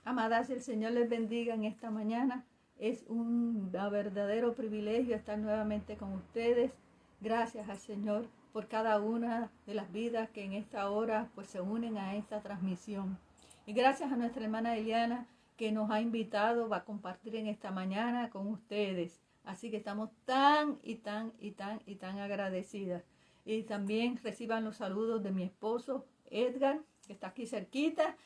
Amadas, el Señor les bendiga en esta mañana. Es un verdadero privilegio estar nuevamente con ustedes. Gracias al Señor por cada una de las vidas que en esta hora pues se unen a esta transmisión. Y gracias a nuestra hermana Eliana que nos ha invitado a compartir en esta mañana con ustedes. Así que estamos tan agradecidas. Y también reciban los saludos de mi esposo Edgar, que está aquí cerquita.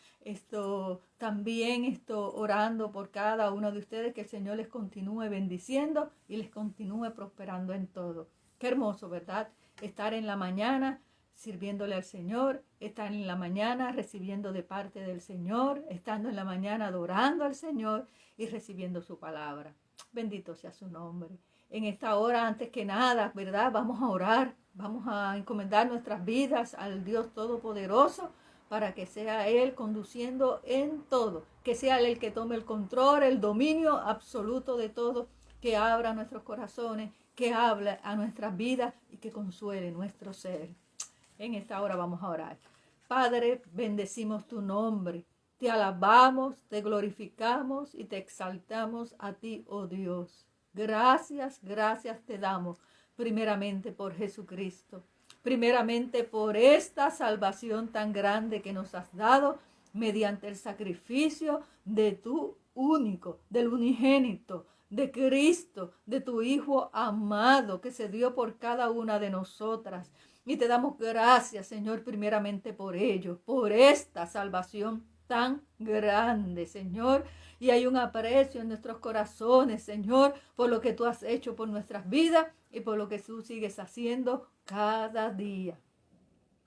También orando por cada uno de ustedes, que el Señor les continúe bendiciendo y les continúe prosperando en todo. Qué hermoso, ¿verdad? Estar en la mañana sirviéndole al Señor, estar en la mañana recibiendo de parte del Señor, estando en la mañana adorando al Señor y recibiendo su palabra. Bendito sea su nombre. En esta hora, antes que nada, ¿verdad? Vamos a orar, vamos a encomendar nuestras vidas al Dios Todopoderoso, para que sea Él conduciendo en todo, que sea Él el que tome el control, el dominio absoluto de todo, que abra nuestros corazones, que hable a nuestras vidas y que consuele nuestro ser. En esta hora vamos a orar. Padre, bendecimos tu nombre, te alabamos, te glorificamos y te exaltamos a ti, oh Dios. Gracias te damos, primeramente por Jesucristo. Primeramente por esta salvación tan grande que nos has dado mediante el sacrificio de tu único, del unigénito, de Cristo, de tu Hijo amado que se dio por cada una de nosotras. Y te damos gracias, Señor, primeramente por ello, por esta salvación tan grande, Señor. Y hay un aprecio en nuestros corazones, Señor, por lo que tú has hecho por nuestras vidas y por lo que tú sigues haciendo cada día.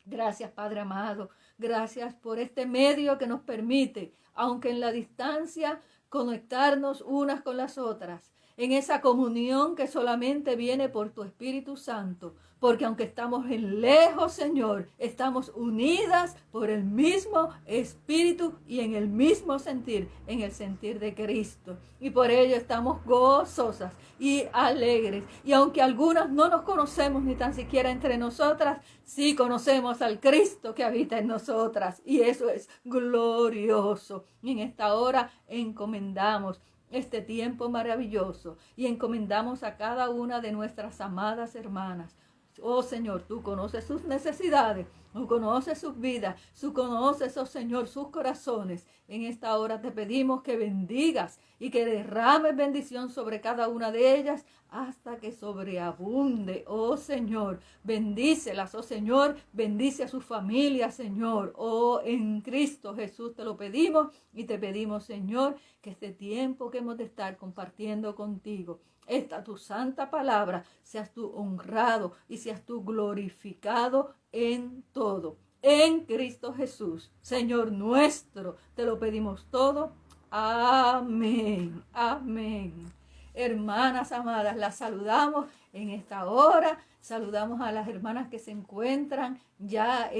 Gracias, Padre amado. Gracias por este medio que nos permite, aunque en la distancia, conectarnos unas con las otras, en esa comunión que solamente viene por tu Espíritu Santo, porque aunque estamos en lejos, Señor, estamos unidas por el mismo Espíritu y en el mismo sentir, en el sentir de Cristo. Y por ello estamos gozosas y alegres. Y aunque algunas no nos conocemos ni tan siquiera entre nosotras, sí conocemos al Cristo que habita en nosotras. Y eso es glorioso. Y en esta hora encomendamos este tiempo maravilloso y encomendamos a cada una de nuestras amadas hermanas. Oh Señor, tú conoces sus necesidades, tú conoces sus vidas, tú conoces, oh Señor, sus corazones. En esta hora te pedimos que bendigas y que derrames bendición sobre cada una de ellas hasta que sobreabunde, oh Señor. Bendícelas, oh Señor, bendice a su familia, Señor. Oh, en Cristo Jesús te lo pedimos y te pedimos, Señor, que este tiempo que hemos de estar compartiendo contigo, esta tu santa palabra, seas tú honrado y seas tú glorificado en todo. En Cristo Jesús, Señor nuestro, te lo pedimos todo. Amén. Amén. Hermanas amadas, las saludamos en esta hora. Saludamos a las hermanas que se encuentran ya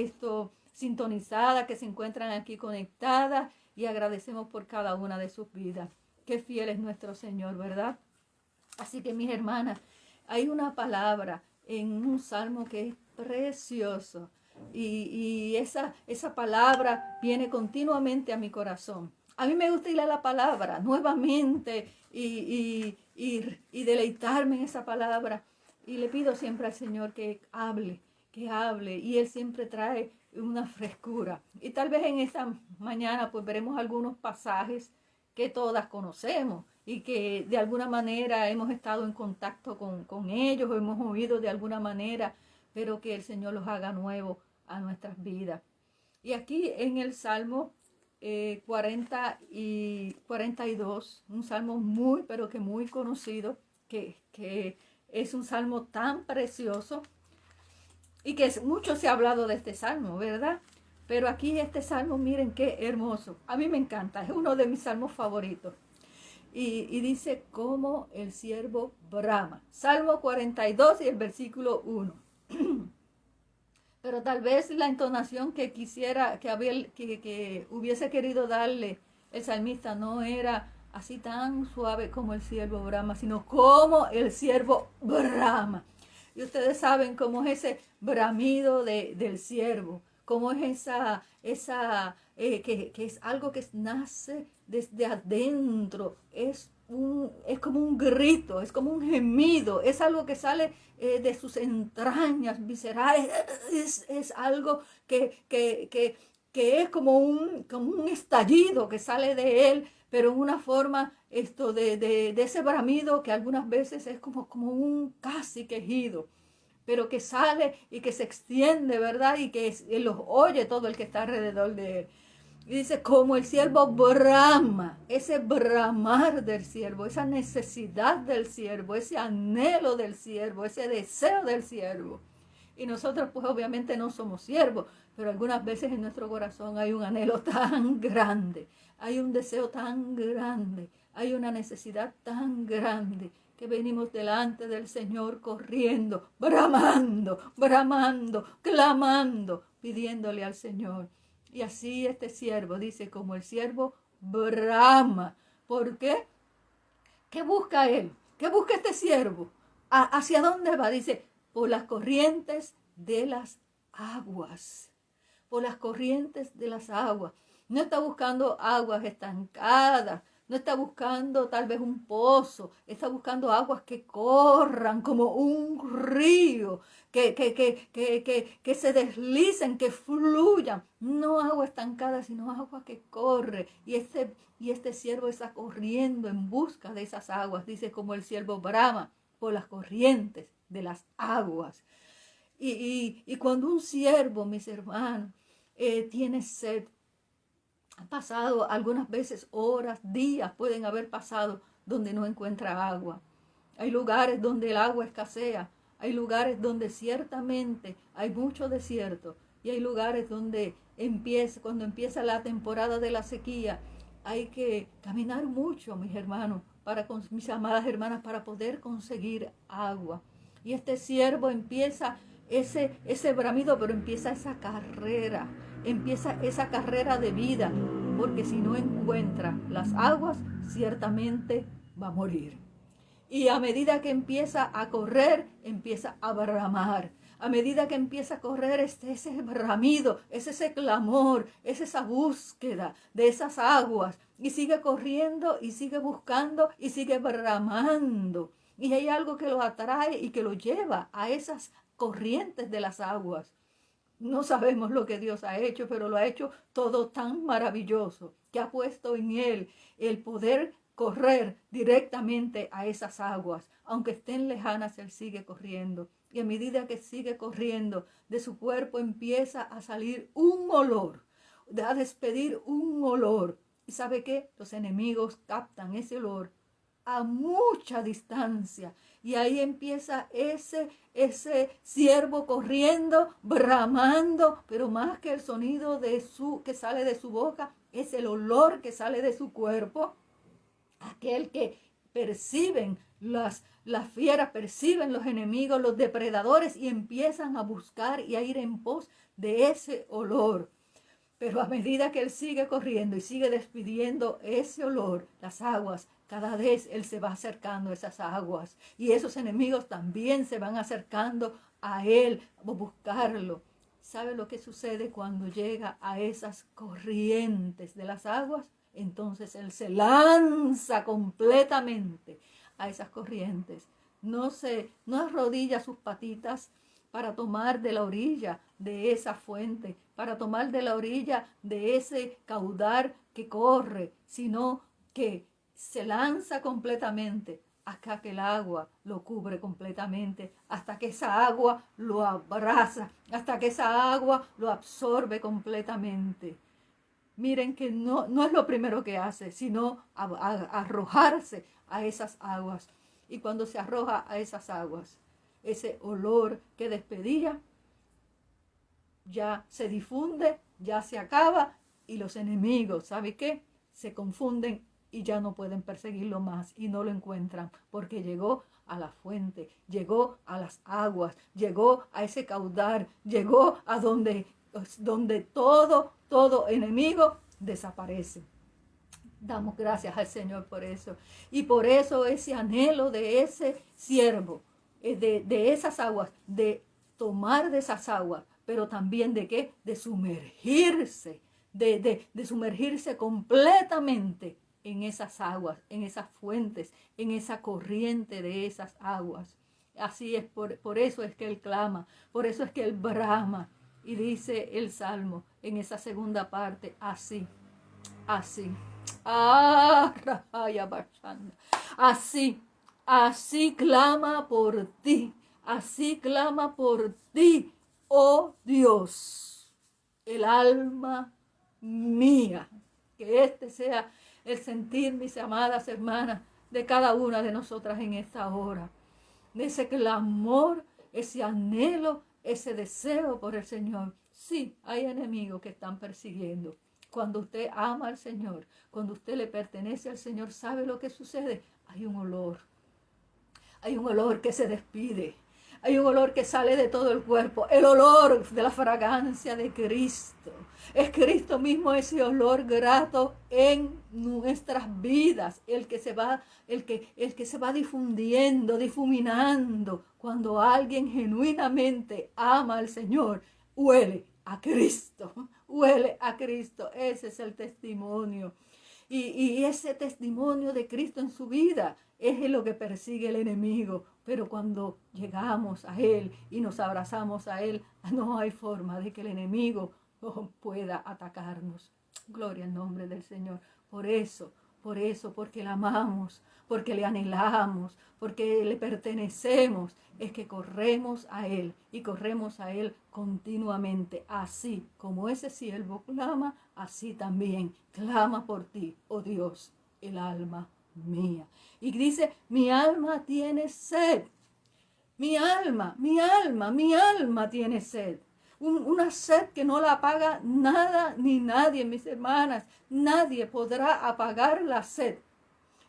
sintonizadas, que se encuentran aquí conectadas, y agradecemos por cada una de sus vidas. Qué fiel es nuestro Señor, ¿verdad? Así que, mis hermanas, hay una palabra en un salmo que es precioso, y esa palabra viene continuamente a mi corazón. A mí me gusta ir a la palabra nuevamente y deleitarme en esa palabra, y le pido siempre al Señor que hable, y Él siempre trae una frescura. Y tal vez en esta mañana pues veremos algunos pasajes que todas conocemos y que de alguna manera hemos estado en contacto con ellos, o hemos oído de alguna manera, pero que el Señor los haga nuevos a nuestras vidas. Y aquí en el Salmo 40 y 42, un salmo muy, pero que muy conocido, que es un salmo tan precioso, y que mucho se ha hablado de este salmo, ¿verdad? Pero aquí este salmo, miren qué hermoso. A mí me encanta, es uno de mis salmos favoritos. Y dice, como el siervo brama. Salmo 42 y el versículo 1. Pero tal vez la entonación que que hubiese querido darle el salmista no era así tan suave como el siervo brama, sino como el siervo brama. Y ustedes saben cómo es ese bramido del siervo. cómo es que es algo que nace desde adentro, es como un grito, es como un gemido, es algo que sale de sus entrañas viscerales, es algo que es como un estallido que sale de él, pero en una forma de ese bramido que algunas veces es como un casi quejido, pero que sale y que se extiende, ¿verdad? Y que los oye todo el que está alrededor de él. Y dice, como el siervo brama, ese bramar del siervo, esa necesidad del siervo, ese anhelo del siervo, ese deseo del siervo. Y nosotros pues obviamente no somos siervos, pero algunas veces en nuestro corazón hay un anhelo tan grande, hay un deseo tan grande, hay una necesidad tan grande que venimos delante del Señor corriendo, bramando, bramando, clamando, pidiéndole al Señor. Y así este siervo dice, como el siervo brama. ¿Por qué? ¿Qué busca él? ¿Qué busca este siervo? ¿Hacia dónde va? Dice, por las corrientes de las aguas. Por las corrientes de las aguas. No está buscando aguas estancadas. No está buscando tal vez un pozo. Está buscando aguas que corran como un río. Que se deslicen, que fluyan. No agua estancada, sino agua que corre. Y este siervo está corriendo en busca de esas aguas. Dice como el siervo brama por las corrientes de las aguas. Y cuando un siervo, mis hermanos, tiene sed, ha pasado algunas veces horas, días, pueden haber pasado donde no encuentra agua. Hay lugares donde el agua escasea, hay lugares donde ciertamente hay mucho desierto y hay lugares donde cuando empieza la temporada de la sequía, hay que caminar mucho, mis hermanos, mis amadas hermanas, para poder conseguir agua. Y este siervo empieza ese bramido, pero empieza esa carrera de vida, porque si no encuentra las aguas, ciertamente va a morir. Y a medida que empieza a correr, empieza a bramar. A medida que empieza a correr, ese bramido, es ese clamor, es esa búsqueda de esas aguas. Y sigue corriendo y sigue buscando y sigue bramando. Y hay algo que lo atrae y que lo lleva a esas corrientes de las aguas. No sabemos lo que Dios ha hecho, pero lo ha hecho todo tan maravilloso, que ha puesto en él el poder correr directamente a esas aguas. Aunque estén lejanas, él sigue corriendo. Y a medida que sigue corriendo, de su cuerpo empieza a salir un olor, a despedir un olor. ¿Y sabe qué? Los enemigos captan ese olor a mucha distancia. Y ahí empieza ese siervo corriendo, bramando, pero más que el sonido que sale de su boca, es el olor que sale de su cuerpo. Aquel que perciben las fieras, perciben los enemigos, los depredadores, y empiezan a buscar y a ir en pos de ese olor. Pero a medida que él sigue corriendo y sigue despidiendo ese olor, las aguas, cada vez él se va acercando a esas aguas. Y esos enemigos también se van acercando a él a buscarlo. ¿Sabe lo que sucede cuando llega a esas corrientes de las aguas? Entonces él se lanza completamente a esas corrientes. No arrodilla sus patitas para tomar de la orilla de esa fuente, para tomar de la orilla de ese caudal que corre, sino que se lanza completamente hasta que el agua lo cubre completamente, hasta que esa agua lo abraza, hasta que esa agua lo absorbe completamente. Miren que no es lo primero que hace, sino arrojarse a esas aguas. Y cuando se arroja a esas aguas, ese olor que despedía ya se difunde, ya se acaba, y los enemigos, ¿sabe qué? Se confunden y ya no pueden perseguirlo más y no lo encuentran, porque llegó a la fuente, llegó a las aguas, llegó a ese caudal, llegó a donde todo enemigo desaparece. Damos gracias al Señor por eso. Y por eso ese anhelo de ese siervo, de esas aguas, de tomar de esas aguas, pero también ¿de qué? De sumergirse, de sumergirse completamente en esas aguas, en esas fuentes, en esa corriente de esas aguas. Así es, por eso es que él clama, por eso es que él brama. Y dice el Salmo en esa segunda parte, así, así. Así, así clama por ti, así clama por ti, oh Dios, el alma mía. Que este sea el sentir, mis amadas hermanas, de cada una de nosotras en esta hora. De ese clamor, ese anhelo, ese deseo por el Señor. Sí, hay enemigos que están persiguiendo. Cuando usted ama al Señor, cuando usted le pertenece al Señor, ¿sabe lo que sucede? Hay un olor. Hay un olor que se despide. Hay un olor que sale de todo el cuerpo. El olor de la fragancia de Cristo. Es Cristo mismo ese olor grato en nuestras vidas. El que se va difundiendo, difuminando. Cuando alguien genuinamente ama al Señor, huele a Cristo. Huele a Cristo. Ese es el testimonio. Y ese testimonio de Cristo en su vida es lo que persigue el enemigo. Pero cuando llegamos a Él y nos abrazamos a Él, no hay forma de que el enemigo pueda atacarnos. Gloria al nombre del Señor. Por eso, porque le amamos, porque le anhelamos, porque le pertenecemos, es que corremos a Él y corremos a Él continuamente. Así como ese siervo clama, así también clama por ti, oh Dios, el alma mía. Y dice, mi alma tiene sed. Mi alma tiene sed. Una sed que no la apaga nada ni nadie, mis hermanas. Nadie podrá apagar la sed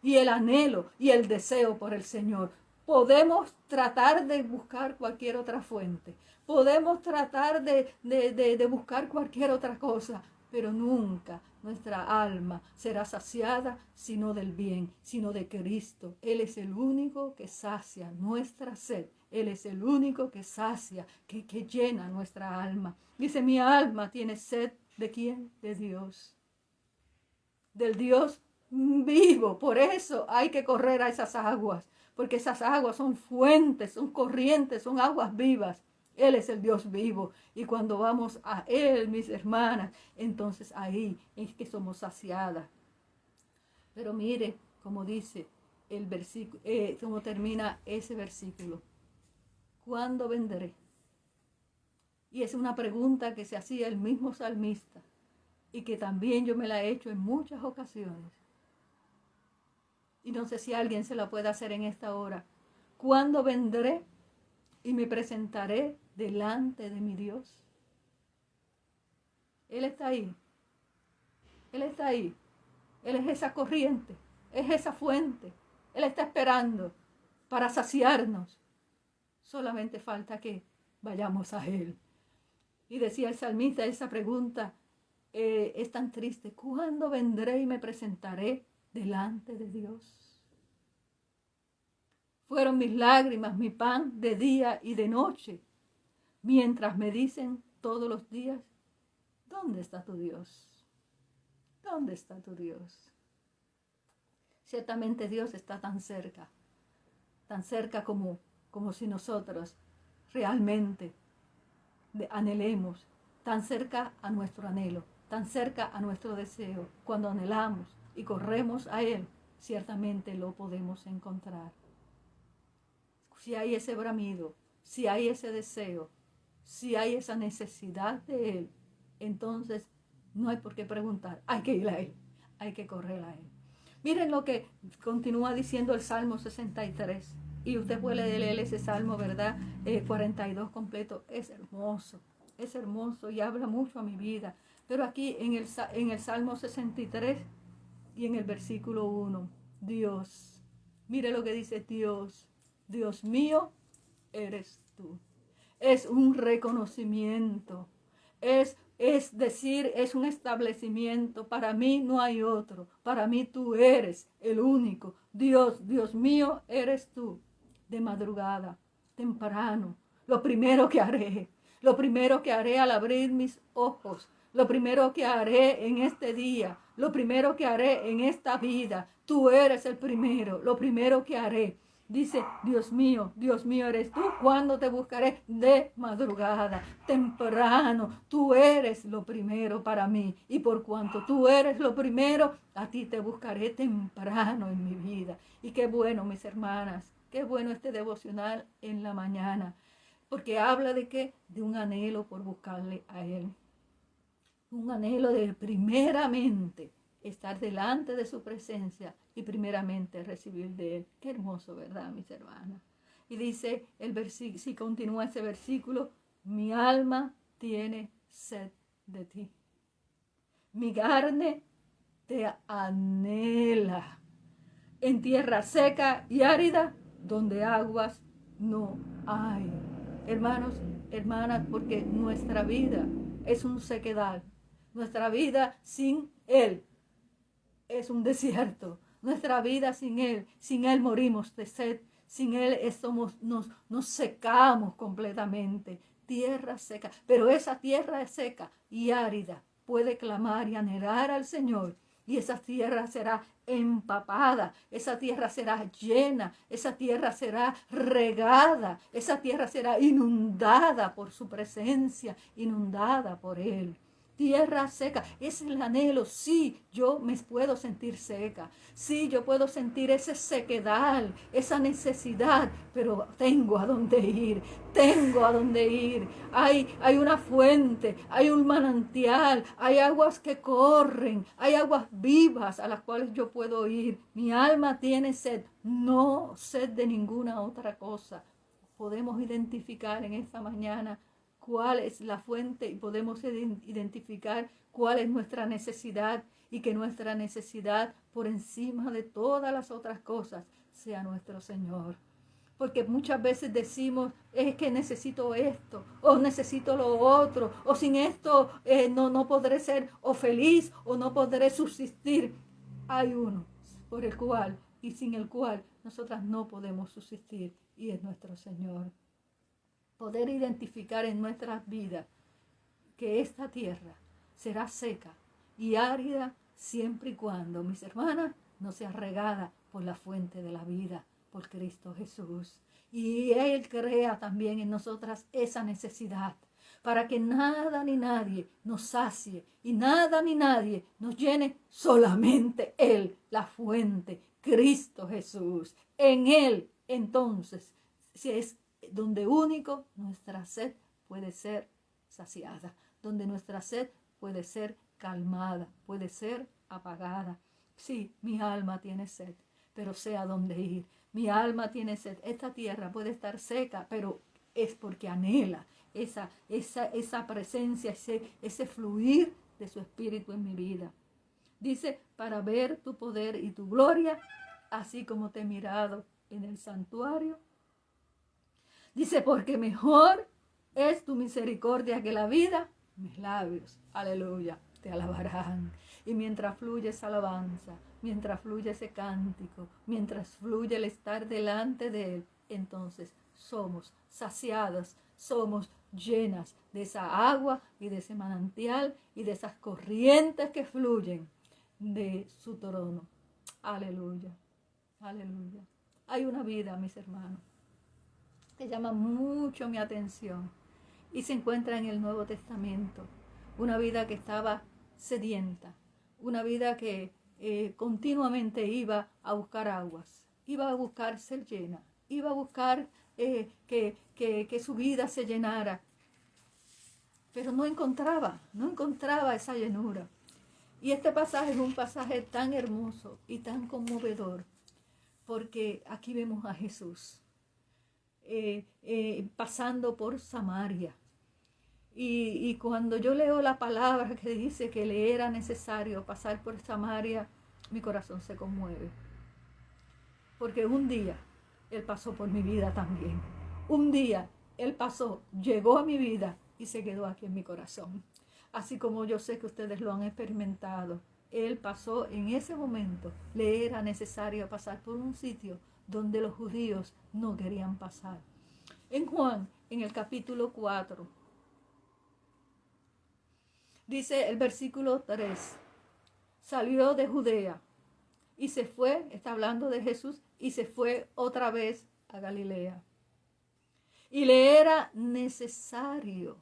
y el anhelo y el deseo por el Señor. Podemos tratar de buscar cualquier otra fuente. Podemos tratar de buscar cualquier otra cosa, pero nunca nuestra alma será saciada sino del bien, sino de Cristo. Él es el único que sacia nuestra sed. Él es el único que sacia, que llena nuestra alma. Dice, mi alma tiene sed. ¿De quién? De Dios. Del Dios vivo. Por eso hay que correr a esas aguas, porque esas aguas son fuentes, son corrientes, son aguas vivas. Él es el Dios vivo. Y cuando vamos a Él, mis hermanas, entonces ahí es que somos saciadas. Pero mire cómo dice el versículo, cómo termina ese versículo. ¿Cuándo vendré? Y es una pregunta que se hacía el mismo salmista y que también yo me la he hecho en muchas ocasiones. Y no sé si alguien se la puede hacer en esta hora. ¿Cuándo vendré y me presentaré delante de mi Dios? Él está ahí. Él está ahí. Él es esa corriente, es esa fuente. Él está esperando para saciarnos. Solamente falta que vayamos a Él. Y decía el salmista, esa pregunta es tan triste. ¿Cuándo vendré y me presentaré delante de Dios? Fueron mis lágrimas, mi pan de día y de noche, mientras me dicen todos los días, ¿dónde está tu Dios? ¿Dónde está tu Dios? Ciertamente Dios está tan cerca como si nosotros realmente anhelemos, tan cerca a nuestro anhelo, tan cerca a nuestro deseo. Cuando anhelamos y corremos a Él, ciertamente lo podemos encontrar. Si hay ese bramido, si hay ese deseo, si hay esa necesidad de Él, entonces no hay por qué preguntar, hay que ir a Él, hay que correr a Él. Miren lo que continúa diciendo el Salmo 63. Y usted puede leer ese Salmo, ¿verdad? 42 completo. Es hermoso y habla mucho a mi vida. Pero aquí en el Salmo 63 y en el versículo 1, Dios, mire lo que dice Dios. Dios mío, eres tú. Es un reconocimiento. Es decir, es un establecimiento. Para mí no hay otro. Para mí tú eres el único. Dios mío, eres tú. De madrugada, temprano, lo primero que haré, Lo primero que haré al abrir mis ojos, lo primero que haré en este día, lo primero que haré en esta vida, tú eres el primero, lo primero que haré. Dice, Dios mío eres tú, cuando te buscaré de madrugada, temprano, tú eres lo primero para mí. Y por cuanto tú eres lo primero, a ti te buscaré temprano en mi vida. Y qué bueno, mis hermanas, qué bueno este devocional en la mañana, porque habla de qué, de un anhelo por buscarle a Él. Un anhelo de primeramente estar delante de su presencia y primeramente recibir de Él. Qué hermoso, ¿verdad, mis hermanas? Y dice el versículo, si continúa ese versículo, mi alma tiene sed de ti. Mi carne te anhela en tierra seca y árida donde aguas no hay. Hermanos, hermanas, porque nuestra vida es un sequedal. Nuestra vida sin Él es un desierto. Nuestra vida sin Él morimos de sed. Sin Él nos secamos completamente. Tierra seca. Pero esa tierra seca y árida puede clamar y anhelar al Señor. Y esa tierra será empapada, esa tierra será llena, esa tierra será regada, esa tierra será inundada por su presencia, inundada por Él. Tierra seca, es el anhelo. Sí, yo me puedo sentir seca. Sí, yo puedo sentir ese sequedal, esa necesidad, pero tengo a dónde ir. Tengo a dónde ir. Hay una fuente, hay un manantial, hay aguas que corren, hay aguas vivas a las cuales yo puedo ir. Mi alma tiene sed, no sed de ninguna otra cosa. Podemos identificar en esta mañana cuál es la fuente y podemos identificar cuál es nuestra necesidad y que nuestra necesidad por encima de todas las otras cosas sea nuestro Señor. Porque muchas veces decimos, es que necesito esto, o necesito lo otro, o sin esto no podré ser o feliz, o no podré subsistir. Hay uno por el cual y sin el cual nosotras no podemos subsistir, y es nuestro Señor. Poder identificar en nuestras vidas que esta tierra será seca y árida siempre y cuando, mis hermanas, no sea regada por la fuente de la vida, por Cristo Jesús. Y Él crea también en nosotras esa necesidad para que nada ni nadie nos sacie y nada ni nadie nos llene, solamente Él, la fuente, Cristo Jesús. En Él, entonces, si es donde único nuestra sed puede ser saciada, donde nuestra sed puede ser calmada, puede ser apagada. Sí, mi alma tiene sed, pero sé a dónde ir. Mi alma tiene sed. Esta tierra puede estar seca, pero es porque anhela esa presencia, ese fluir de su espíritu en mi vida. Dice, para ver tu poder y tu gloria, así como te he mirado en el santuario. Dice, porque mejor es tu misericordia que la vida. Mis labios, aleluya, te alabarán. Y mientras fluye esa alabanza, mientras fluye ese cántico, mientras fluye el estar delante de Él, entonces somos saciadas, somos llenas de esa agua y de ese manantial y de esas corrientes que fluyen de su trono. Aleluya, aleluya. Hay una vida, mis hermanos, que llama mucho mi atención y se encuentra en el Nuevo Testamento. Una vida que estaba sedienta, una vida que continuamente iba a buscar aguas, iba a buscar ser llena, iba a buscar que su vida se llenara, pero no encontraba esa llenura. Y este pasaje es un pasaje tan hermoso y tan conmovedor, porque aquí vemos a Jesús pasando por Samaria. Y cuando yo leo la palabra que dice que le era necesario pasar por Samaria, mi corazón se conmueve. Porque un día Él pasó por mi vida también. Un día Él pasó, llegó a mi vida y se quedó aquí en mi corazón. Así como yo sé que ustedes lo han experimentado. Él pasó en ese momento. Le era necesario pasar por un sitio donde los judíos no querían pasar. En Juan, en el capítulo 4, Dice el versículo 3, salió de Judea y se fue, está hablando de Jesús, y se fue otra vez a Galilea. Y le era necesario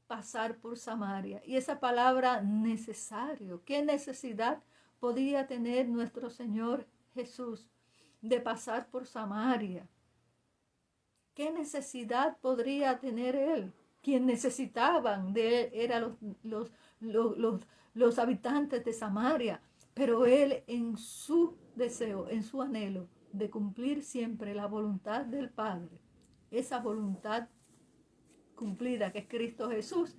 pasar por Samaria. Y esa palabra necesario, ¿qué necesidad podía tener nuestro Señor Jesús de pasar por Samaria? ¿Qué necesidad podría tener él? Quien necesitaban de él eran los habitantes de Samaria, pero él en su deseo, en su anhelo de cumplir siempre la voluntad del Padre, esa voluntad cumplida que es Cristo Jesús,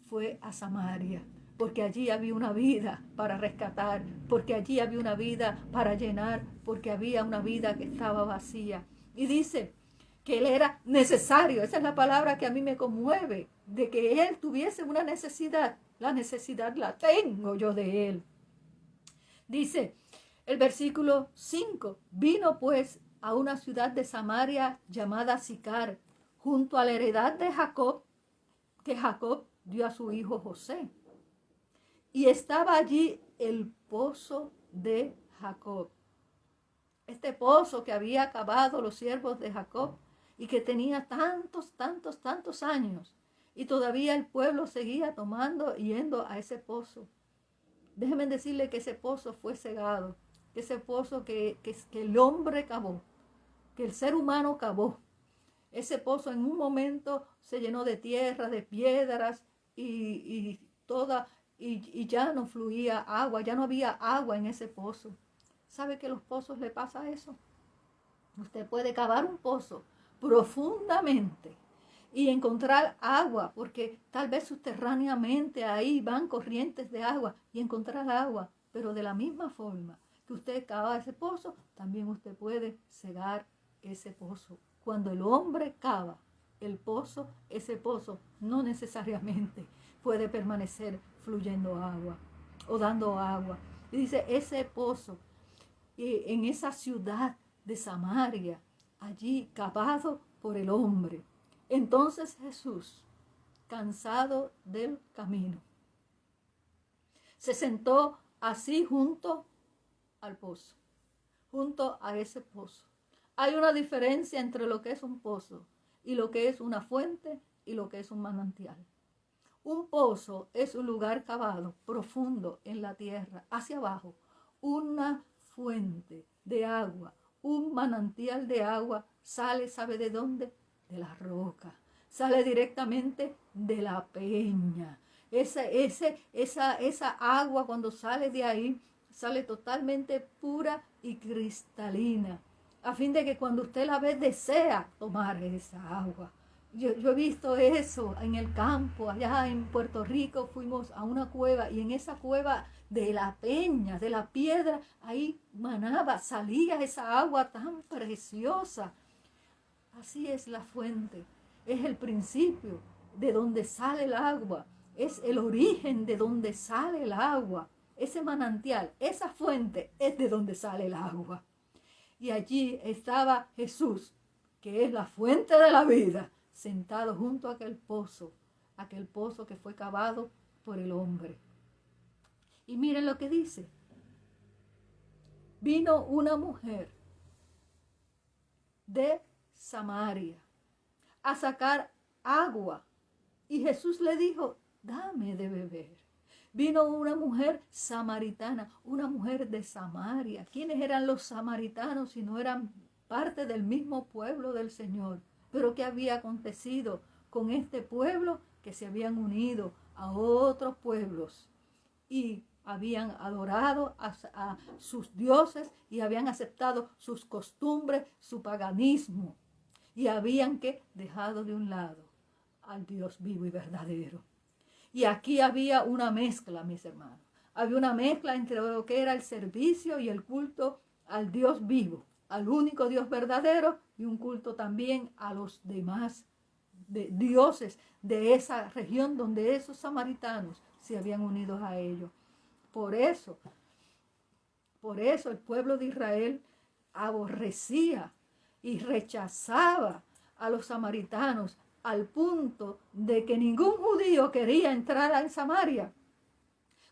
fue a Samaria, porque allí había una vida para rescatar, porque allí había una vida para llenar, porque había una vida que estaba vacía. Y dice que él era necesario, esa es la palabra que a mí me conmueve, de que él tuviese una necesidad. La necesidad la tengo yo de él. Dice el versículo 5, vino pues a una ciudad de Samaria llamada Sicar, junto a la heredad de Jacob, que Jacob dio a su hijo José. Y estaba allí el pozo de Jacob. Este pozo que había cavado los siervos de Jacob y que tenía tantos años. Y todavía el pueblo seguía tomando y yendo a ese pozo. Déjenme decirle que ese pozo fue cegado, que ese pozo que el hombre cavó, que el ser humano cavó. Ese pozo en un momento se llenó de tierra, de piedras y ya no fluía agua, ya no había agua en ese pozo. ¿Sabe que a los pozos le pasa eso? Usted puede cavar un pozo profundamente y encontrar agua, porque tal vez subterráneamente ahí van corrientes de agua y encontrar agua, pero de la misma forma que usted cava ese pozo, también usted puede cegar ese pozo. Cuando el hombre cava el pozo, ese pozo no necesariamente puede permanecer fluyendo agua o dando agua. Y dice, ese pozo en esa ciudad de Samaria, allí cavado por el hombre. Entonces Jesús, cansado del camino, se sentó así junto al pozo, junto a ese pozo. Hay una diferencia entre lo que es un pozo y lo que es una fuente y lo que es un manantial. Un pozo es un lugar cavado profundo en la tierra, hacia abajo. Una fuente de agua, un manantial de agua sale, ¿sabe de dónde? De la roca. Sale directamente de la peña. Esa agua cuando sale de ahí, sale totalmente pura y cristalina, a fin de que cuando usted la ve desea tomar esa agua. Yo he visto eso en el campo, allá en Puerto Rico fuimos a una cueva y en esa cueva de la peña, de la piedra, ahí manaba, salía esa agua tan preciosa. Así es la fuente, es el principio de donde sale el agua, es el origen de donde sale el agua. Ese manantial, esa fuente es de donde sale el agua. Y allí estaba Jesús, que es la fuente de la vida, sentado junto a aquel pozo que fue cavado por el hombre. Y miren lo que dice. Vino una mujer de Samaria a sacar agua y Jesús le dijo, dame de beber. Vino una mujer samaritana, una mujer de Samaria. ¿Quiénes eran los samaritanos si no eran parte del mismo pueblo del Señor? Pero ¿qué había acontecido con este pueblo? Que se habían unido a otros pueblos y habían adorado a sus dioses y habían aceptado sus costumbres, su paganismo, y habían dejado de un lado al Dios vivo y verdadero. Y aquí había una mezcla, mis hermanos. Había una mezcla entre lo que era el servicio y el culto al Dios vivo, al único Dios verdadero, y un culto también a los demás dioses de esa región donde esos samaritanos se habían unido a ellos. Por eso el pueblo de Israel aborrecía y rechazaba a los samaritanos al punto de que ningún judío quería entrar en Samaria.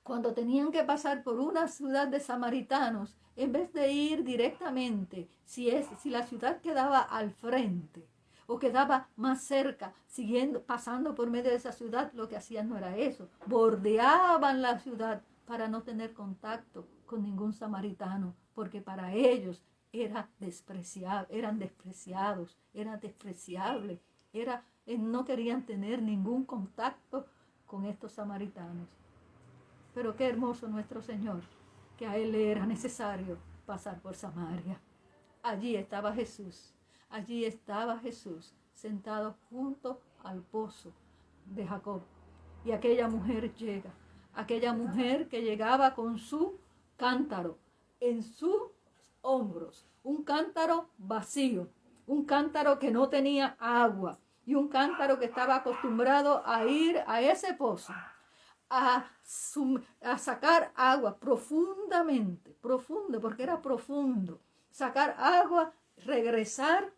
Cuando tenían que pasar por una ciudad de samaritanos, en vez de ir directamente, si la ciudad quedaba al frente o quedaba más cerca, pasando por medio de esa ciudad, lo que hacían no era eso. Bordeaban la ciudad para no tener contacto con ningún samaritano, porque para ellos eran despreciados, eran despreciables, no querían tener ningún contacto con estos samaritanos. Pero qué hermoso nuestro Señor, que a Él le era necesario pasar por Samaria. Allí estaba Jesús sentado junto al pozo de Jacob. Y aquella mujer llega, aquella mujer que llegaba con su cántaro en sus hombros, un cántaro vacío, un cántaro que no tenía agua y un cántaro que estaba acostumbrado a ir a ese pozo a sacar agua profundamente, profundo, porque era profundo, sacar agua, regresar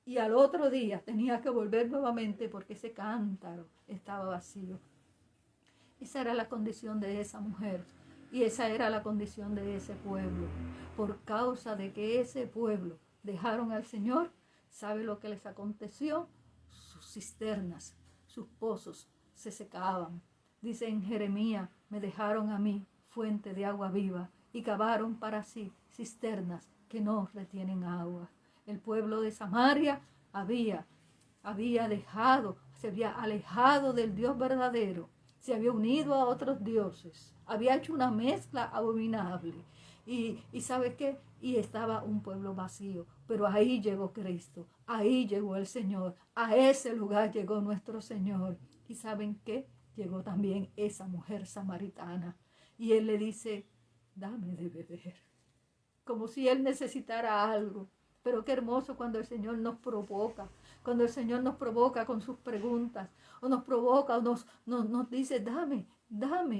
y al otro día tenía que volver nuevamente porque ese cántaro estaba vacío. Esa era la condición de esa mujer y esa era la condición de ese pueblo. Por causa de que ese pueblo dejaron al Señor, ¿sabe lo que les aconteció? Sus cisternas, sus pozos se secaban. Dice en Jeremías, me dejaron a mí fuente de agua viva y cavaron para sí cisternas que no retienen agua. El pueblo de Samaria se había alejado del Dios verdadero, se había unido a otros dioses, había hecho una mezcla abominable. Y ¿sabe qué? Y estaba un pueblo vacío. Pero ahí llegó Cristo, ahí llegó el Señor, a ese lugar llegó nuestro Señor. ¿Y saben qué? Llegó también esa mujer samaritana. Y Él le dice, dame de beber. Como si Él necesitara algo. Pero qué hermoso cuando el Señor nos provoca. Cuando el Señor nos provoca con sus preguntas. O nos provoca o nos dice, dame.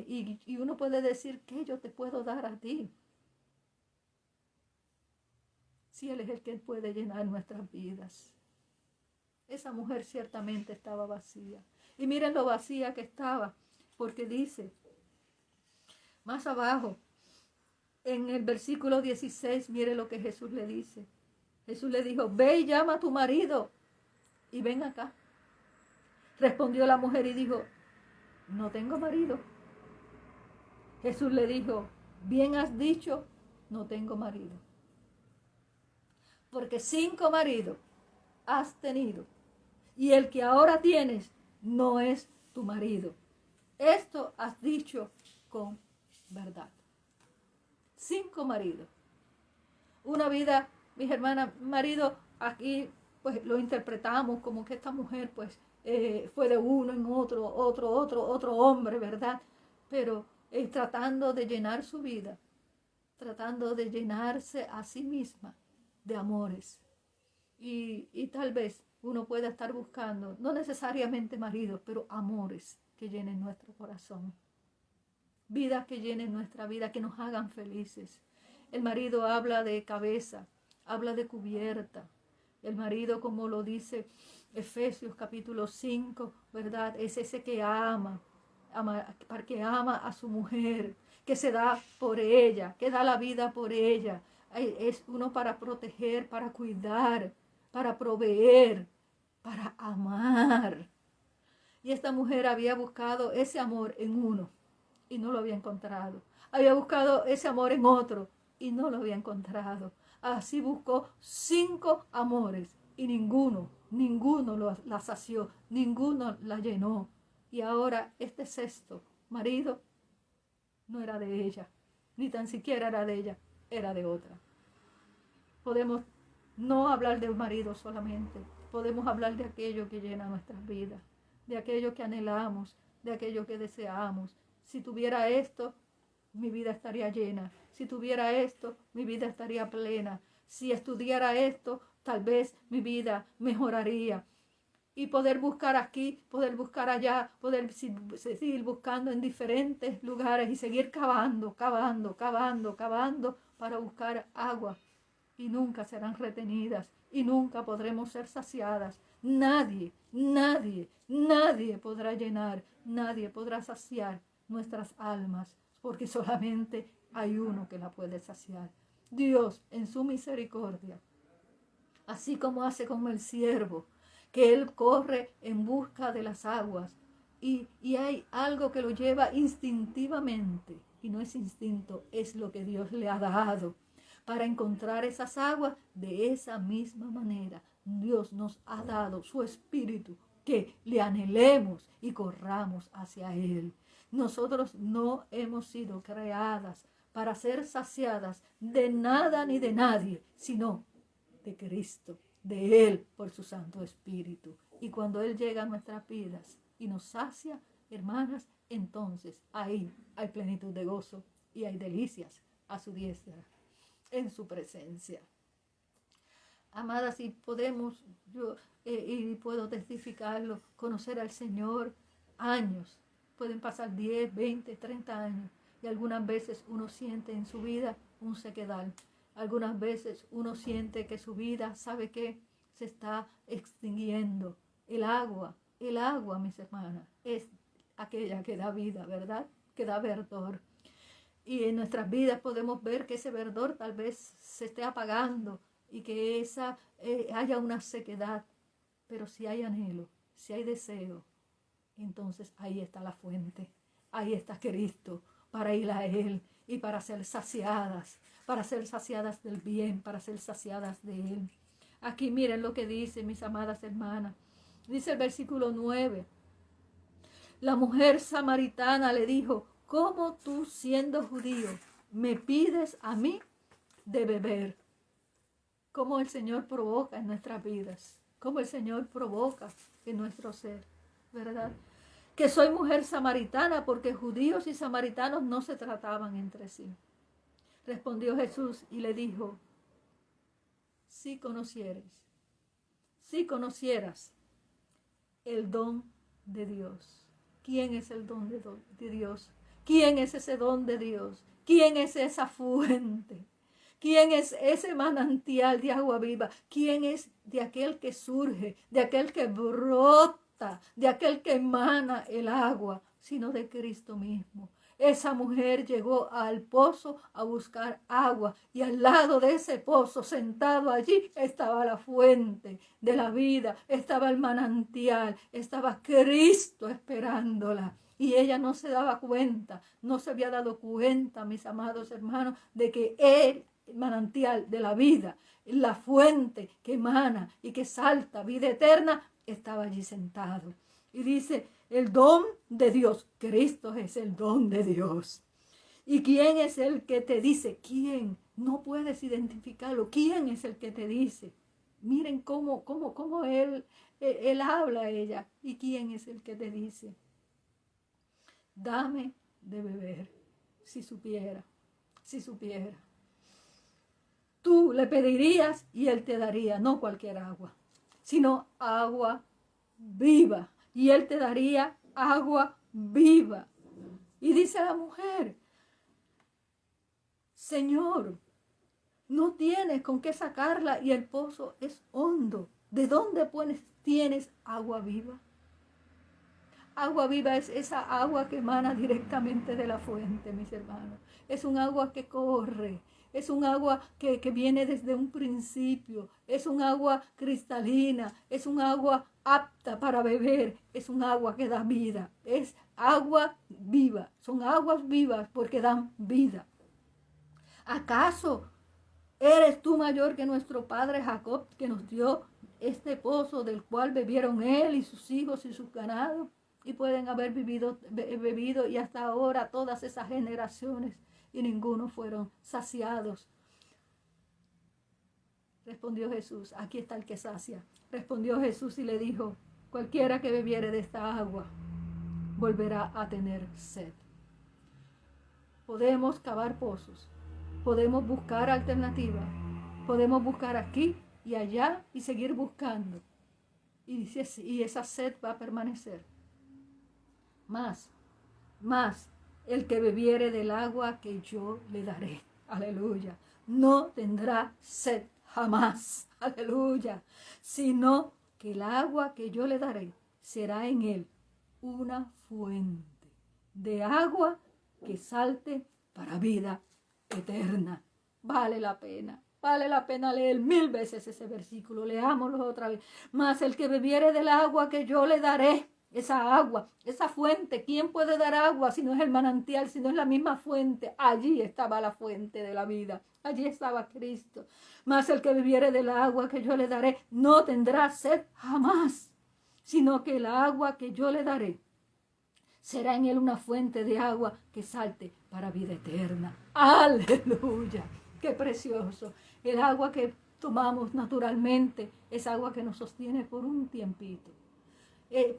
Y uno puede decir, ¿qué yo te puedo dar a ti? Si Él es el que puede llenar nuestras vidas. Esa mujer ciertamente estaba vacía. Y miren lo vacía que estaba, porque dice, más abajo, en el versículo 16, mire lo que Jesús le dice. Jesús le dijo, ve y llama a tu marido y ven acá. Respondió la mujer y dijo, no tengo marido. Jesús le dijo, bien has dicho, no tengo marido. Porque 5 maridos has tenido y el que ahora tienes no es tu marido. Esto has dicho con verdad. 5 maridos. Una vida, mis hermanas, marido, aquí pues lo interpretamos como que esta mujer pues fue de uno en otro hombre, ¿verdad? Pero tratando de llenar su vida, tratando de llenarse a sí misma de amores. Y tal vez uno pueda estar buscando, no necesariamente maridos, pero amores que llenen nuestro corazón. Vidas que llenen nuestra vida, que nos hagan felices. El marido habla de cabeza, habla de cubierta. El marido, como lo dice Efesios capítulo 5, ¿verdad? Es ese que ama a su mujer, que se da por ella, que da la vida por ella. Es uno para proteger, para cuidar, para proveer, para amar. Y esta mujer había buscado ese amor en uno y no lo había encontrado. Había buscado ese amor en otro y no lo había encontrado. Así buscó 5 amores y ninguno la sació, ninguno la llenó. Y ahora este 6º marido no era de ella, ni tan siquiera era de ella, era de otra. Podemos no hablar de un marido solamente, podemos hablar de aquello que llena nuestras vidas, de aquello que anhelamos, de aquello que deseamos. Si tuviera esto, mi vida estaría llena. Si tuviera esto, mi vida estaría plena. Si estudiara esto, tal vez mi vida mejoraría. Y poder buscar aquí, poder buscar allá, poder seguir buscando en diferentes lugares y seguir cavando para buscar agua. Y nunca serán retenidas y nunca podremos ser saciadas Nadie, nadie, nadie podrá llenar, nadie podrá saciar nuestras almas, porque solamente hay uno que la puede saciar. Dios, en su misericordia, así como hace con el siervo, que él corre en busca de las aguas, y hay algo que lo lleva instintivamente, y no es instinto, es lo que Dios le ha dado para encontrar esas aguas. De esa misma manera, Dios nos ha dado su espíritu, que le anhelemos y corramos hacia Él. Nosotros no hemos sido creadas para ser saciadas de nada ni de nadie, sino de Cristo, de Él por su Santo Espíritu. Y cuando Él llega a nuestras vidas y nos sacia, hermanas, entonces ahí hay plenitud de gozo y hay delicias a su diestra, en su presencia. Amadas, si podemos, yo y puedo testificarlo, conocer al Señor años, pueden pasar 10, 20, 30 años, y algunas veces uno siente en su vida un sequedal. Algunas veces uno siente que su vida, ¿sabe qué? Se está extinguiendo. El agua, mis hermanas, es aquella que da vida, ¿verdad? Que da verdor. Y en nuestras vidas podemos ver que ese verdor tal vez se esté apagando y que haya una sequedad. Pero si hay anhelo, si hay deseo, entonces ahí está la fuente, ahí está Cristo, para ir a Él y para ser saciadas del bien, para ser saciadas de Él. Aquí miren lo que dice, mis amadas hermanas. Dice el versículo 9. La mujer samaritana le dijo: ¿cómo tú, siendo judío, me pides a mí de beber? Cómo el Señor provoca en nuestras vidas, cómo el Señor provoca en nuestro ser, ¿verdad? Que soy mujer samaritana, porque judíos y samaritanos no se trataban entre sí. Respondió Jesús y le dijo: si conocieras el don de Dios. ¿Quién es el don de Dios? ¿Quién es ese don de Dios? ¿Quién es esa fuente? ¿Quién es ese manantial de agua viva? ¿Quién es de aquel que surge, de aquel que brota, de aquel que emana el agua? Sino de Cristo mismo. Esa mujer llegó al pozo a buscar agua, y al lado de ese pozo, sentado allí, estaba la fuente de la vida, estaba el manantial, estaba Cristo esperándola. Y ella no se daba cuenta, no se había dado cuenta, mis amados hermanos, de que el manantial de la vida, la fuente que emana y que salta vida eterna, estaba allí sentado. Y dice: el don de Dios. Cristo es el don de Dios. ¿Y quién es el que te dice? ¿Quién? No puedes identificarlo. ¿Quién es el que te dice? Miren cómo él habla a ella. ¿Y quién es el que te dice? Dame de beber. Si supiera. Tú le pedirías y él te daría, no cualquier agua, sino agua viva. Y él te daría agua viva. Y dice la mujer: Señor, no tienes con qué sacarla y el pozo es hondo. ¿De dónde pues tienes agua viva? Agua viva es esa agua que emana directamente de la fuente, mis hermanos. Es un agua que corre. Es un agua que viene desde un principio. Es un agua cristalina. Es un agua apta para beber. Es un agua que da vida. Es agua viva. Son aguas vivas porque dan vida. ¿Acaso eres tú mayor que nuestro padre Jacob, que nos dio este pozo del cual bebieron él y sus hijos y sus ganados? Y pueden haber bebido y hasta ahora todas esas generaciones, y ninguno fueron saciados. Respondió Jesús: aquí está el que sacia. Respondió Jesús y le dijo: cualquiera que bebiere de esta agua volverá a tener sed. Podemos cavar pozos, podemos buscar alternativas, podemos buscar aquí y allá y seguir buscando, y esa sed va a permanecer. Más el que bebiere del agua que yo le daré, aleluya, no tendrá sed jamás, aleluya, sino que el agua que yo le daré será en él una fuente de agua que salte para vida eterna. Vale la pena leer 1000 veces ese versículo, leámoslo otra vez. Mas el que bebiere del agua que yo le daré, esa agua, esa fuente, ¿quién puede dar agua si no es el manantial, si no es la misma fuente? Allí estaba la fuente de la vida, allí estaba Cristo. Mas el que bebiere del agua que yo le daré no tendrá sed jamás, sino que el agua que yo le daré será en él una fuente de agua que salte para vida eterna. ¡Aleluya! ¡Qué precioso! El agua que tomamos naturalmente es agua que nos sostiene por un tiempito.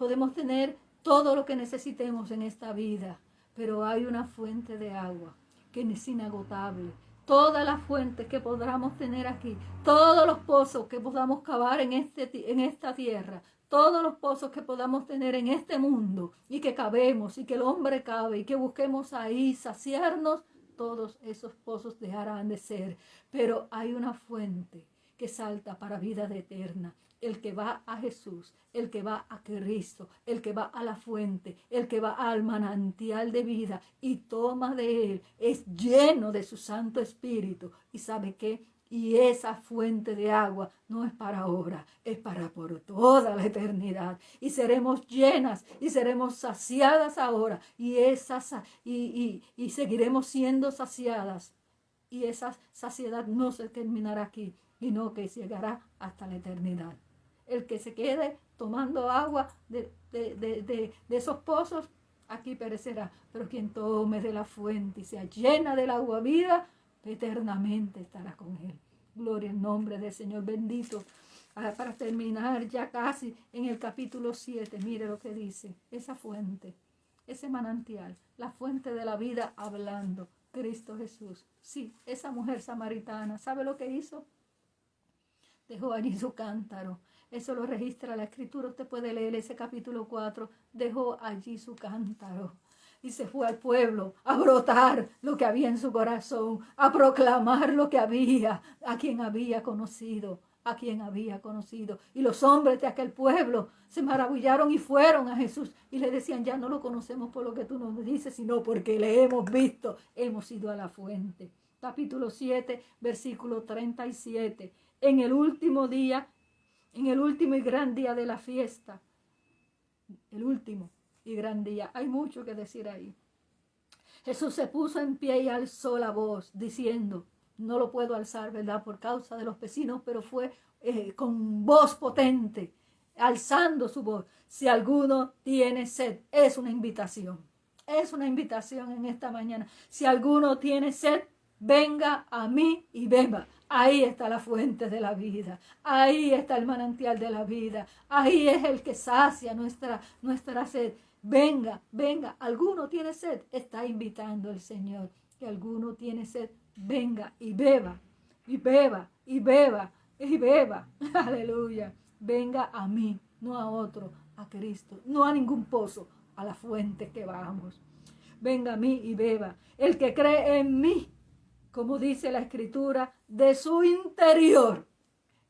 Podemos tener todo lo que necesitemos en esta vida, pero hay una fuente de agua que es inagotable. Todas las fuentes que podamos tener aquí, todos los pozos que podamos cavar en esta tierra, todos los pozos que podamos tener en este mundo y que cabemos y que el hombre cabe y que busquemos ahí saciarnos, todos esos pozos dejarán de ser. Pero hay una fuente que salta para vida eterna. El que va a Jesús, el que va a Cristo, el que va a la fuente, el que va al manantial de vida y toma de él, es lleno de su Santo Espíritu. ¿Y sabe qué? Y esa fuente de agua no es para ahora, es para por toda la eternidad. Y seremos llenas y seremos saciadas ahora. Y seguiremos siendo saciadas. Y esa saciedad no se terminará aquí, sino que llegará hasta la eternidad. El que se quede tomando agua de esos pozos, aquí perecerá. Pero quien tome de la fuente y sea llena del agua viva, eternamente estará con él. Gloria al nombre del Señor bendito. Para terminar ya casi en el capítulo 7, mire lo que dice. Esa fuente, ese manantial, la fuente de la vida hablando, Cristo Jesús. Sí, esa mujer samaritana, ¿sabe lo que hizo? Dejó allí su cántaro. Eso lo registra la Escritura. Usted puede leer ese capítulo 4. Dejó allí su cántaro. Y se fue al pueblo a brotar lo que había en su corazón, a proclamar lo que había, a quien había conocido, a quien había conocido. Y los hombres de aquel pueblo se maravillaron y fueron a Jesús y le decían, ya no lo conocemos por lo que tú nos dices, sino porque le hemos visto, hemos ido a la fuente. Capítulo 7, versículo 37. En el último día, en el último y gran día de la fiesta, el último y gran día, hay mucho que decir ahí. Jesús se puso en pie y alzó la voz, diciendo, no lo puedo alzar, ¿verdad?, por causa de los vecinos, pero fue con voz potente, alzando su voz. Si alguno tiene sed, es una invitación en esta mañana. Si alguno tiene sed, venga a mí y beba. Ahí está la fuente de la vida. Ahí está el manantial de la vida. Ahí es el que sacia nuestra sed. Venga, venga. ¿Alguno tiene sed? Está invitando el Señor. Que alguno tiene sed, venga y beba. Y beba, y beba, y beba. Aleluya. Venga a mí, no a otro, a Cristo. No a ningún pozo, a la fuente que vamos. Venga a mí y beba. El que cree en mí, como dice la Escritura, de su interior,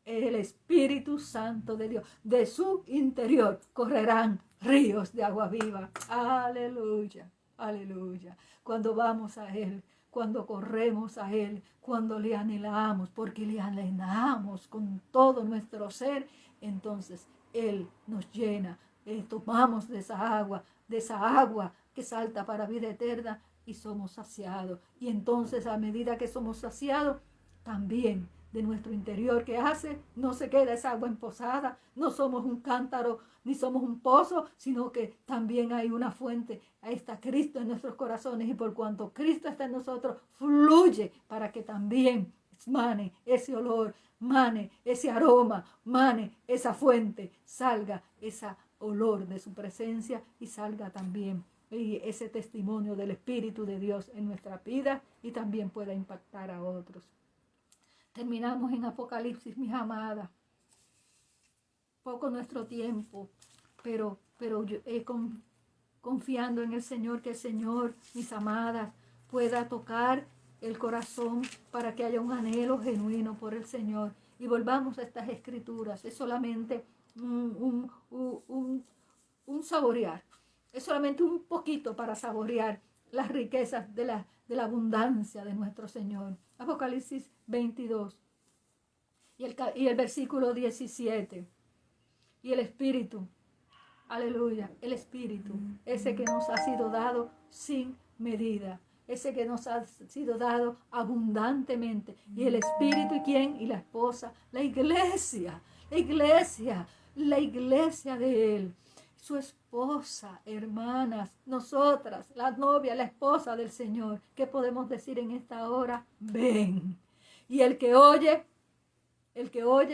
el Espíritu Santo de Dios, de su interior correrán ríos de agua viva. Aleluya, aleluya. Cuando vamos a Él, cuando corremos a Él, cuando le anhelamos, porque le anhelamos con todo nuestro ser, entonces Él nos llena. Tomamos de esa agua que salta para vida eterna, y somos saciados. Y entonces, a medida que somos saciados, también de nuestro interior, ¿qué hace? No se queda esa agua emposada, no somos un cántaro ni somos un pozo, sino que también hay una fuente. Ahí está Cristo en nuestros corazones, y por cuanto Cristo está en nosotros, fluye para que también mane ese olor, mane ese aroma, mane esa fuente, salga ese olor de su presencia y salga también y ese testimonio del Espíritu de Dios en nuestra vida, y también pueda impactar a otros. Terminamos en Apocalipsis, mis amadas. Poco nuestro tiempo, pero yo confiando en el Señor, que el Señor, mis amadas, pueda tocar el corazón para que haya un anhelo genuino por el Señor. Y volvamos a estas Escrituras. Es solamente un saborear. Es solamente un poquito para saborear las riquezas de la abundancia de nuestro Señor. Apocalipsis 22 y el versículo 17. Y el Espíritu, aleluya, el Espíritu, ese que nos ha sido dado sin medida, ese que nos ha sido dado abundantemente. Y el Espíritu, ¿y quién? Y la esposa, la iglesia de Él. Su esposa, hermanas, nosotras, la novia, la esposa del Señor. ¿Qué podemos decir en esta hora? Ven. Y el que oye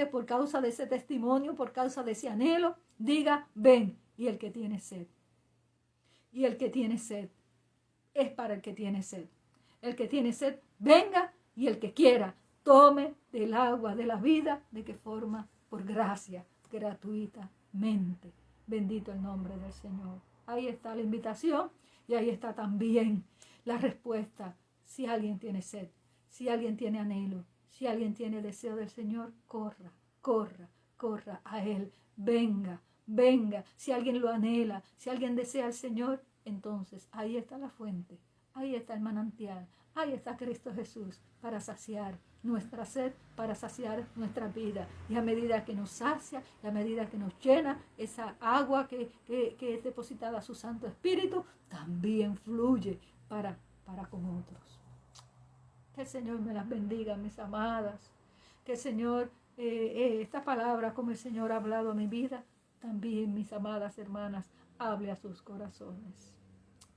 por causa de ese testimonio, por causa de ese anhelo, diga, ven. Y el que tiene sed. Y el que tiene sed es para el que tiene sed. El que tiene sed, venga, y el que quiera, tome del agua de la vida, de que forma por gracia, gratuitamente. Bendito el nombre del Señor. Ahí está la invitación y ahí está también la respuesta. Si alguien tiene sed, si alguien tiene anhelo, si alguien tiene deseo del Señor, corra a Él. Venga. Si alguien lo anhela, si alguien desea al Señor, entonces ahí está la fuente, ahí está el manantial, ahí está Cristo Jesús para saciar nuestra sed, para saciar nuestra vida. Y a medida que nos sacia, y a medida que nos llena, esa agua que es depositada a su Santo Espíritu, también fluye para con otros. Que el Señor me las bendiga, mis amadas. Que el Señor, esta palabra, como el Señor ha hablado a mi vida, también, mis amadas hermanas, hable a sus corazones.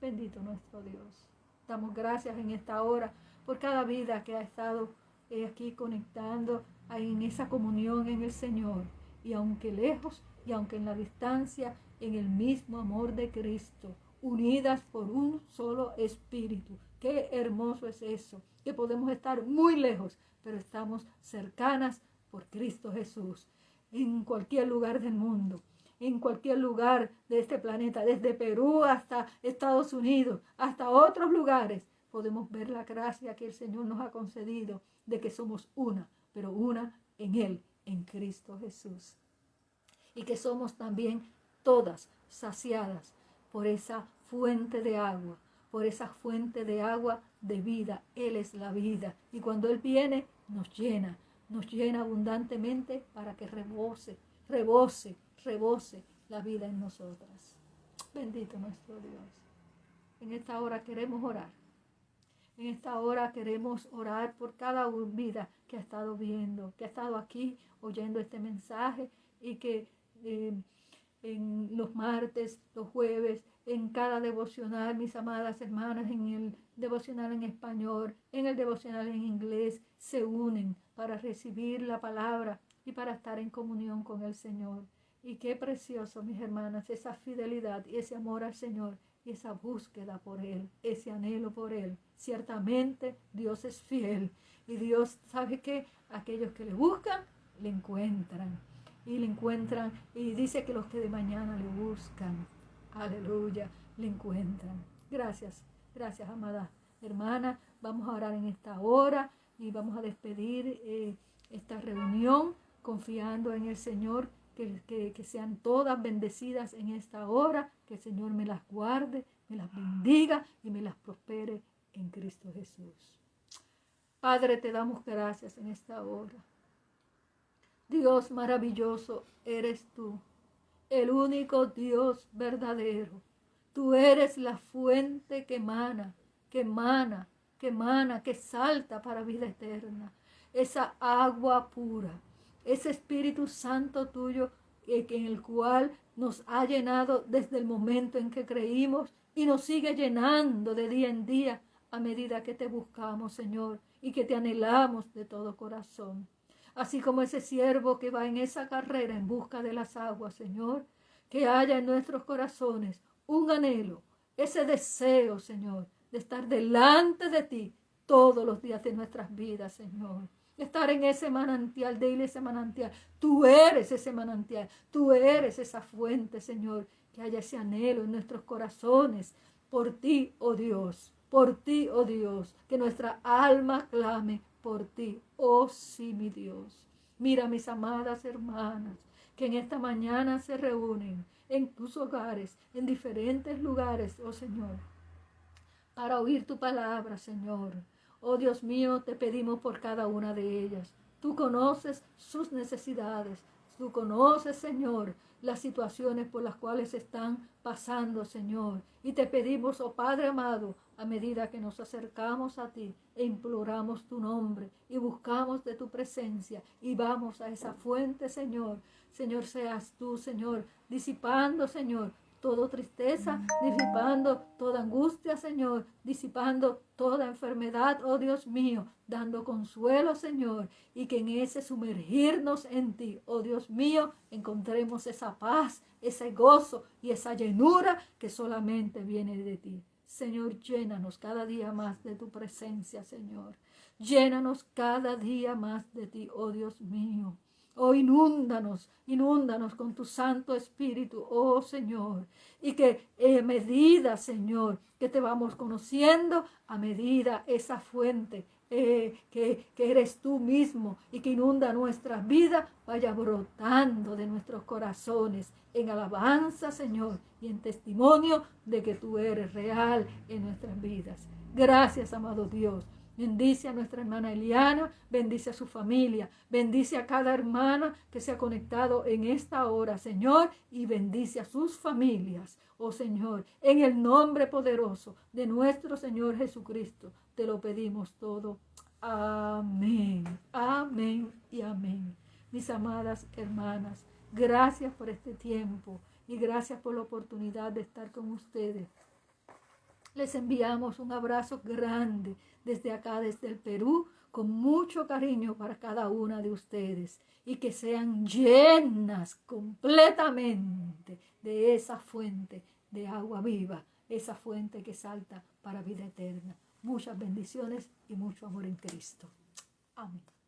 Bendito nuestro Dios. Damos gracias en esta hora por cada vida que ha estado aquí conectando en esa comunión en el Señor. Y aunque lejos y aunque en la distancia, en el mismo amor de Cristo, unidas por un solo espíritu. Qué hermoso es eso, que podemos estar muy lejos, pero estamos cercanas por Cristo Jesús. En cualquier lugar del mundo, en cualquier lugar de este planeta, desde Perú hasta Estados Unidos, hasta otros lugares, podemos ver la gracia que el Señor nos ha concedido de que somos una, pero una en Él, en Cristo Jesús. Y que somos también todas saciadas por esa fuente de agua, por esa fuente de agua de vida. Él es la vida. Y cuando Él viene, nos llena abundantemente para que rebose la vida en nosotras. Bendito nuestro Dios. En esta hora queremos orar. En esta hora queremos orar por cada vida que ha estado viendo, que ha estado aquí oyendo este mensaje y que en los martes, los jueves, en cada devocional, mis amadas hermanas, en el devocional en español, en el devocional en inglés, se unen para recibir la palabra y para estar en comunión con el Señor. Y qué precioso, mis hermanas, esa fidelidad y ese amor al Señor y esa búsqueda por Él, ese anhelo por Él. Ciertamente Dios es fiel y Dios sabe que aquellos que le buscan, le encuentran. Y le encuentran y dice que los que de mañana le buscan, aleluya, le encuentran. Gracias, amada hermana. Vamos a orar en esta hora y vamos a despedir esta reunión confiando en el Señor, que sean todas bendecidas en esta hora, que el Señor me las guarde, me las bendiga y me las prospere en Cristo Jesús. Padre, te damos gracias en esta hora. Dios maravilloso eres tú, el único Dios verdadero. Tú eres la fuente que emana, que salta para vida eterna. Esa agua pura, ese Espíritu Santo tuyo en el cual nos ha llenado desde el momento en que creímos y nos sigue llenando de día en día a medida que te buscamos, Señor, y que te anhelamos de todo corazón. Así como ese siervo que va en esa carrera en busca de las aguas, Señor, que haya en nuestros corazones un anhelo, ese deseo, Señor, de estar delante de ti todos los días de nuestras vidas, Señor. Estar en ese manantial, de ir ese manantial. Tú eres ese manantial, tú eres esa fuente, Señor. Que haya ese anhelo en nuestros corazones por ti, oh Dios, que nuestra alma clame por ti, oh sí, mi Dios. Mira, mis amadas hermanas, que en esta mañana se reúnen en tus hogares, en diferentes lugares, oh Señor, para oír tu palabra, Señor. Oh Dios mío, te pedimos por cada una de ellas. Tú conoces sus necesidades. Tú conoces, Señor, las situaciones por las cuales están pasando, Señor. Y te pedimos, oh Padre amado, a medida que nos acercamos a ti e imploramos tu nombre y buscamos de tu presencia y vamos a esa fuente, Señor. Señor, seas tú, Señor, disipando, Señor, toda tristeza, disipando toda angustia, Señor, disipando toda enfermedad, oh Dios mío, dando consuelo, Señor, y que en ese sumergirnos en ti, oh Dios mío, encontremos esa paz, ese gozo y esa llenura que solamente viene de ti. Señor, llénanos cada día más de tu presencia, Señor. Llénanos cada día más de ti, oh Dios mío. Oh, inúndanos con tu Santo Espíritu, oh Señor. Y que a medida, Señor, que te vamos conociendo, a medida esa fuente que eres tú mismo y que inunda nuestras vidas, vaya brotando de nuestros corazones en alabanza, Señor, y en testimonio de que tú eres real en nuestras vidas. Gracias, amado Dios. Bendice a nuestra hermana Eliana, bendice a su familia, bendice a cada hermana que se ha conectado en esta hora, Señor, y bendice a sus familias, oh Señor, en el nombre poderoso de nuestro Señor Jesucristo. Te lo pedimos todo. Amén, amén y amén. Mis amadas hermanas, gracias por este tiempo y gracias por la oportunidad de estar con ustedes. Les enviamos un abrazo grande desde acá, desde el Perú, con mucho cariño para cada una de ustedes y que sean llenas completamente de esa fuente de agua viva, esa fuente que salta para vida eterna. Muchas bendiciones y mucho amor en Cristo. Amén.